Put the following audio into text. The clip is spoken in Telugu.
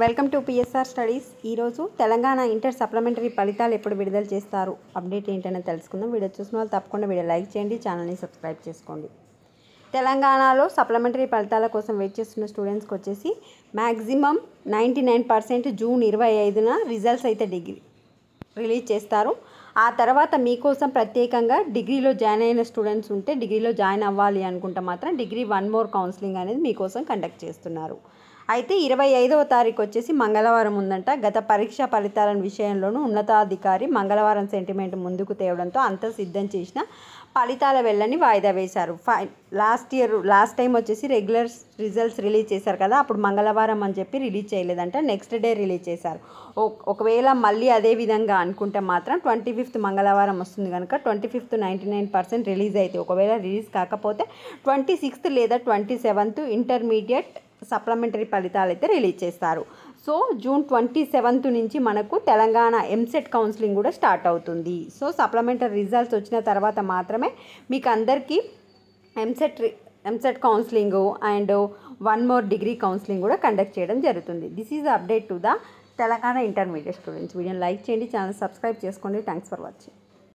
Welcome to PSR studies. ఈరోజు తెలంగాణ ఇంటర్ సప్లిమెంటరీ ఫలితాలు ఎప్పుడు విడుదల చేస్తారు, అప్డేట్ ఏంటనే తెలుసుకుందాం. వీడియో చూసిన వాళ్ళు తప్పకుండా వీడియో లైక్ చేయండి, ఛానల్ని సబ్స్క్రైబ్ చేసుకోండి. తెలంగాణలో సప్లిమెంటరీ ఫలితాల కోసం వెయిట్ చేస్తున్న స్టూడెంట్స్కి వచ్చేసి మ్యాక్సిమం 99% జూన్ 25న రిజల్ట్స్ అయితే రిలీజ్ చేస్తారు. ఆ తర్వాత మీకోసం ప్రత్యేకంగా డిగ్రీలో జాయిన్ అయిన స్టూడెంట్స్ ఉంటే, డిగ్రీలో జాయిన్ అవ్వాలి అనుకుంటే మాత్రం డిగ్రీ 1 మోర్ కౌన్సిలింగ్ అనేది మీకోసం కండక్ట్ చేస్తున్నారు. అయితే 25వ తారీఖు వచ్చేసి మంగళవారం ఉందంట. గత పరీక్ష ఫలితాల విషయంలోనూ ఉన్నతాధికారి మంగళవారం సెంటిమెంట్ ముందుకు తేవడంతో అంతా సిద్ధం చేసిన ఫలితాల వెళ్ళని వాయిదా వేశారు. లాస్ట్ టైం వచ్చేసి రెగ్యులర్ రిజల్ట్స్ రిలీజ్ చేశారు కదా, అప్పుడు మంగళవారం అని చెప్పి రిలీజ్ చేయలేదంట, నెక్స్ట్ డే రిలీజ్ చేశారు. ఒకవేళ మళ్ళీ అదే విధంగా అనుకుంటే మాత్రం 25th మంగళవారం వస్తుంది కనుక 25th 99% రిలీజ్ అయితే, ఒకవేళ రిలీజ్ కాకపోతే 26th లేదా 27th ఇంటర్మీడియట్ సప్లిమెంటరీ ఫలితాలు అయితే రిలీజ్ చేస్తారు. సో జూన్ 27th నుంచి మనకు తెలంగాణ ఎంసెట్ కౌన్సిలింగ్ కూడా స్టార్ట్ అవుతుంది. సో సప్లిమెంటరీ రిజల్ట్స్ వచ్చిన తర్వాత మాత్రమే మీకు అందరికీ EAMCET counselling and 1 more degree counselling కూడా కండక్ట్ చేయడం జరుగుతుంది. This is update to the Telangana intermediate students. వీడియోని లైక్ చేయండి, ఛానల్ సబ్స్క్రైబ్ చేసుకోండి. Thanks for watching.